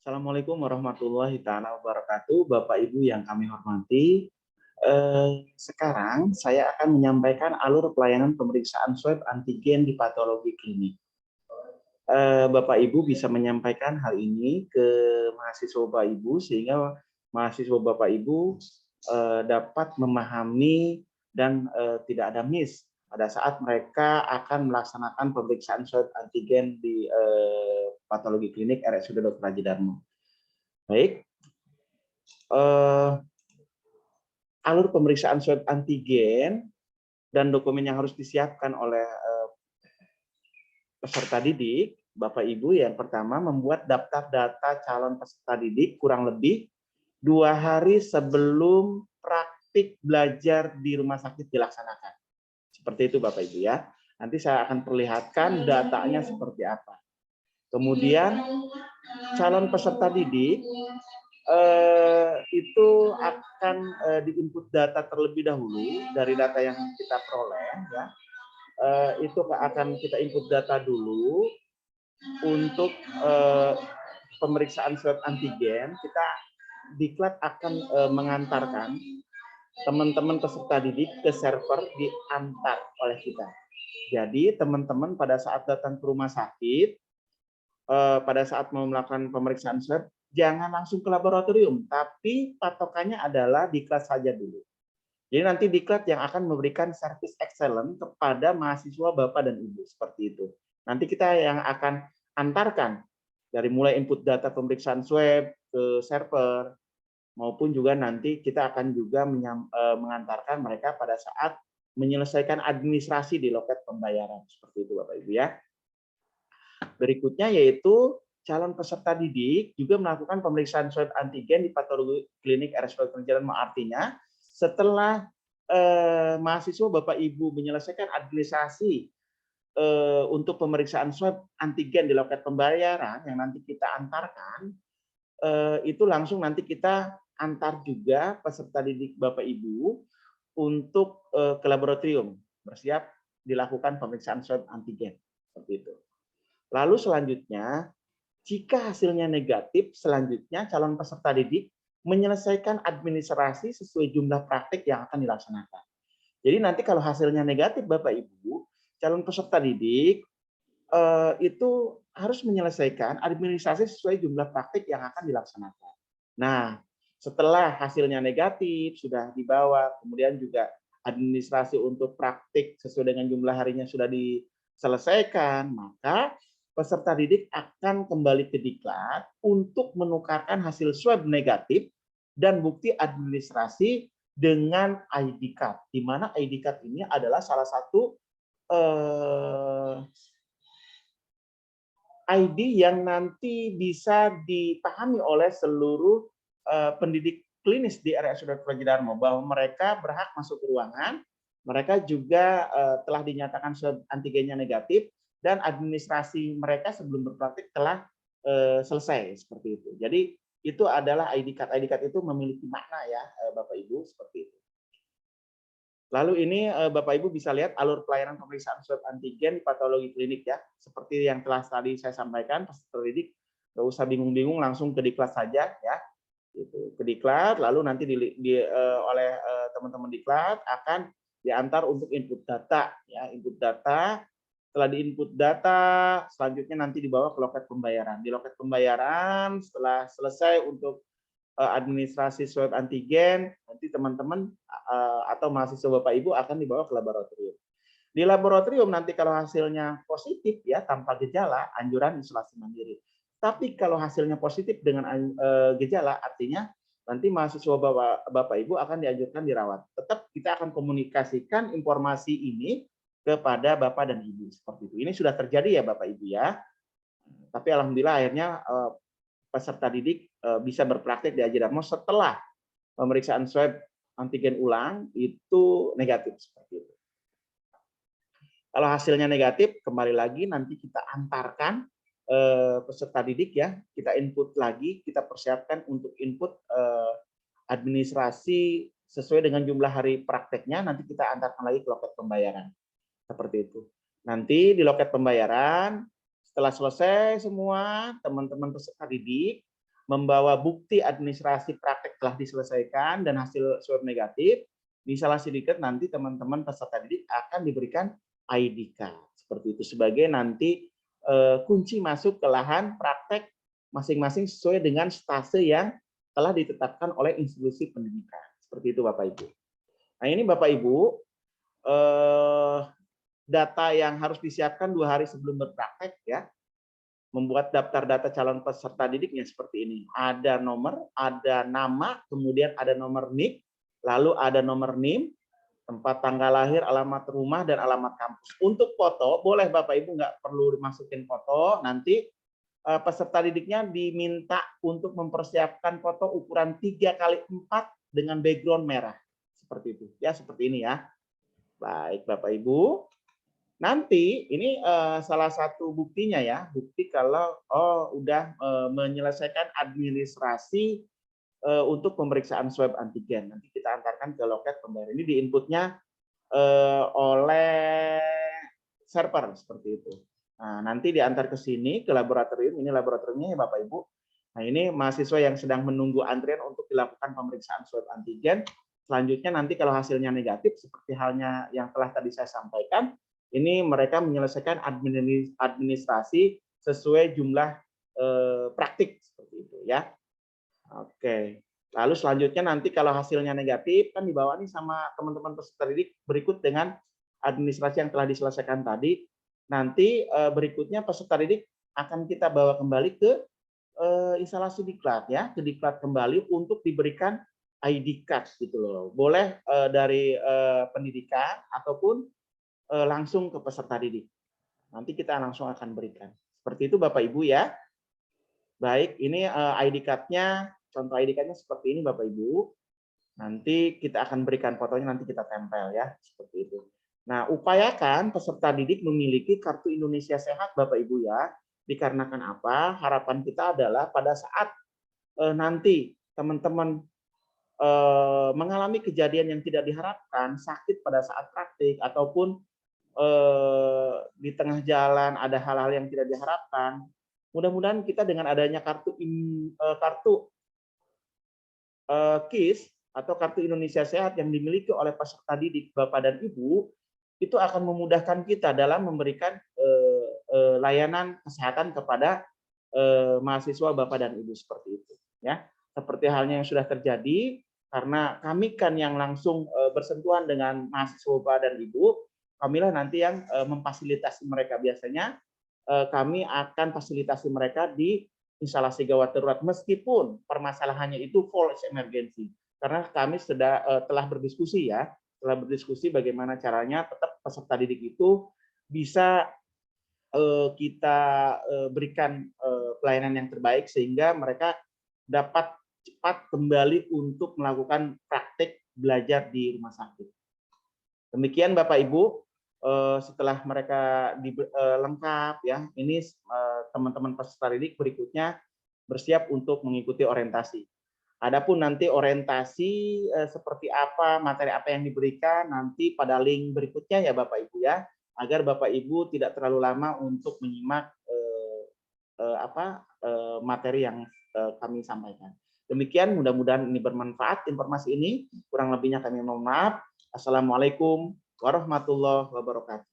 Assalamualaikum warahmatullahi taala wabarakatuh, Bapak Ibu yang kami hormati. Sekarang saya akan menyampaikan alur pelayanan pemeriksaan swab antigen di patologi klinik. Bapak Ibu bisa menyampaikan hal ini ke mahasiswa Bapak Ibu sehingga mahasiswa Bapak Ibu dapat memahami dan tidak ada miss pada saat mereka akan melaksanakan pemeriksaan swab antigen di patologi klinik RSUD Dr. Haji Darmo. Baik, alur pemeriksaan swab antigen dan dokumen yang harus disiapkan oleh peserta didik, Bapak Ibu, yang pertama membuat daftar data calon peserta didik kurang lebih 2 hari sebelum praktik belajar di rumah sakit dilaksanakan. Seperti itu Bapak Ibu ya. Nanti saya akan perlihatkan datanya seperti apa. Kemudian calon peserta didik itu akan diinput data terlebih dahulu dari data yang kita peroleh ya. Itu akan kita input data dulu untuk pemeriksaan swab antigen. Kita diklat akan mengantarkan teman-teman peserta didik ke server diantar oleh kita. Jadi teman-teman pada saat datang ke rumah sakit, pada saat mau melakukan pemeriksaan swab, jangan langsung ke laboratorium, tapi patokannya adalah diklat saja dulu. Jadi nanti diklat yang akan memberikan service excellent kepada mahasiswa Bapak dan Ibu, seperti itu. Nanti kita yang akan antarkan dari mulai input data pemeriksaan swab ke server, maupun juga nanti kita akan juga mengantarkan mereka pada saat menyelesaikan administrasi di loket pembayaran, seperti itu Bapak Ibu ya. Berikutnya yaitu calon peserta didik juga melakukan pemeriksaan swab antigen di patologi klinik RSUD Dr. Haji Darmo. Artinya setelah mahasiswa Bapak Ibu menyelesaikan administrasi untuk pemeriksaan swab antigen di loket pembayaran yang nanti kita antarkan, itu langsung nanti kita antar juga peserta didik Bapak Ibu untuk ke laboratorium bersiap dilakukan pemeriksaan swab antigen, seperti itu. Lalu selanjutnya, jika hasilnya negatif, selanjutnya calon peserta didik menyelesaikan administrasi sesuai jumlah praktik yang akan dilaksanakan. Jadi nanti kalau hasilnya negatif Bapak Ibu, calon peserta didik itu harus menyelesaikan administrasi sesuai jumlah praktik yang akan dilaksanakan. Nah, setelah hasilnya negatif, sudah dibawa, kemudian juga administrasi untuk praktik sesuai dengan jumlah harinya sudah diselesaikan, maka peserta didik akan kembali ke diklat untuk menukarkan hasil swab negatif dan bukti administrasi dengan ID card, di mana ID card ini adalah salah satu ID yang nanti bisa dipahami oleh seluruh pendidik klinis di RSUD Dr. Haji Darmo, bahwa mereka berhak masuk ke ruangan, mereka juga telah dinyatakan swab antigennya negatif, dan administrasi mereka sebelum berpraktik telah selesai, seperti itu. Jadi itu adalah ID card. ID card itu memiliki makna ya Bapak Ibu, seperti itu. Lalu ini Bapak Ibu bisa lihat alur pelayanan pemeriksaan swab antigen di patologi klinik ya. Seperti yang telah tadi saya sampaikan, peserta didik nggak usah bingung-bingung, langsung ke diklat saja ya. Itu ke diklat, lalu nanti oleh teman-teman diklat akan diantar untuk input data ya, input data. Setelah diinput data, selanjutnya nanti dibawa ke loket pembayaran. Di loket pembayaran setelah selesai untuk administrasi swab antigen, nanti teman-teman atau mahasiswa Bapak Ibu akan dibawa ke laboratorium. Di laboratorium nanti kalau hasilnya positif ya tanpa gejala, anjuran isolasi mandiri. Tapi kalau hasilnya positif dengan gejala, artinya nanti mahasiswa Bapak Ibu akan dianjurkan dirawat. Tetap kita akan komunikasikan informasi ini kepada Bapak dan Ibu, seperti itu. Ini sudah terjadi ya Bapak Ibu ya. Tapi alhamdulillah akhirnya peserta didik bisa berpraktik di Haji Darmo setelah pemeriksaan swab antigen ulang itu negatif, seperti itu. Kalau hasilnya negatif, kembali lagi nanti kita antarkan peserta didik ya, kita input lagi, kita persiapkan untuk input administrasi sesuai dengan jumlah hari prakteknya, nanti kita antarkan lagi ke loket pembayaran. Seperti itu. Nanti di loket pembayaran, setelah selesai semua, teman-teman peserta didik membawa bukti administrasi praktek telah diselesaikan dan hasil swab negatif, di salah sindikat nanti teman-teman peserta didik akan diberikan ID card. Seperti itu sebagai nanti kunci masuk ke lahan praktek masing-masing sesuai dengan stase yang telah ditetapkan oleh institusi pendidikan. Seperti itu Bapak Ibu. Nah ini Bapak Ibu, data yang harus disiapkan 2 hari sebelum berpraktek ya. Membuat daftar data calon peserta didiknya seperti ini. Ada nomor, ada nama, kemudian ada nomor NIK, lalu ada nomor NIM, tempat tanggal lahir, alamat rumah, dan alamat kampus. Untuk foto, boleh Bapak Ibu nggak perlu dimasukin foto, nanti peserta didiknya diminta untuk mempersiapkan foto ukuran 3x4 dengan background merah. Seperti itu. Ya, seperti ini ya. Baik Bapak Ibu. Nanti ini salah satu buktinya ya, bukti kalau udah menyelesaikan administrasi untuk pemeriksaan swab antigen. Nanti kita antarkan ke loket pembayaran. Ini di inputnya oleh server seperti itu. Nah, nanti diantar ke sini ke laboratorium. Ini laboratoriumnya ya Bapak Ibu. Nah, ini mahasiswa yang sedang menunggu antrian untuk dilakukan pemeriksaan swab antigen. Selanjutnya nanti kalau hasilnya negatif seperti halnya yang telah tadi saya sampaikan, ini mereka menyelesaikan administrasi sesuai jumlah praktik seperti itu ya. Oke. Lalu selanjutnya nanti kalau hasilnya negatif kan dibawa nih sama teman-teman peserta didik berikut dengan administrasi yang telah diselesaikan tadi. Nanti berikutnya peserta didik akan kita bawa kembali ke instalasi diklat ya, ke diklat kembali untuk diberikan ID card gitu loh. Boleh dari pendidikan ataupun langsung ke peserta didik. Nanti kita langsung akan berikan. Seperti itu Bapak Ibu ya. Baik, ini ID card-nya, contoh ID card-nya seperti ini Bapak Ibu. Nanti kita akan berikan fotonya, nanti kita tempel ya, seperti itu. Nah, upayakan peserta didik memiliki kartu Indonesia Sehat Bapak Ibu ya. Dikarenakan apa? Harapan kita adalah pada saat nanti teman-teman mengalami kejadian yang tidak diharapkan, sakit pada saat praktik, ataupun di tengah jalan ada hal-hal yang tidak diharapkan, mudah-mudahan kita dengan adanya kartu KIS atau kartu Indonesia Sehat yang dimiliki oleh peserta didik Bapak dan Ibu itu akan memudahkan kita dalam memberikan layanan kesehatan kepada mahasiswa Bapak dan Ibu seperti itu ya. Seperti halnya yang sudah terjadi karena kami kan yang langsung bersentuhan dengan mahasiswa Bapak dan Ibu, kamilah nanti yang memfasilitasi mereka. Biasanya kami akan fasilitasi mereka di instalasi gawat darurat meskipun permasalahannya itu false emergency. Karena kami sudah telah berdiskusi ya, bagaimana caranya tetap peserta didik itu bisa kita berikan pelayanan yang terbaik sehingga mereka dapat cepat kembali untuk melakukan praktik belajar di rumah sakit. Demikian Bapak Ibu. Setelah mereka lengkap ya, ini teman-teman peserta didik berikutnya bersiap untuk mengikuti orientasi. Adapun nanti orientasi seperti apa, materi apa yang diberikan nanti pada link berikutnya ya Bapak Ibu ya, agar Bapak Ibu tidak terlalu lama untuk menyimak materi yang kami sampaikan. Demikian, mudah-mudahan ini bermanfaat informasi ini. Kurang lebihnya kami mohon maaf. Assalamualaikum warahmatullahi wabarakatuh.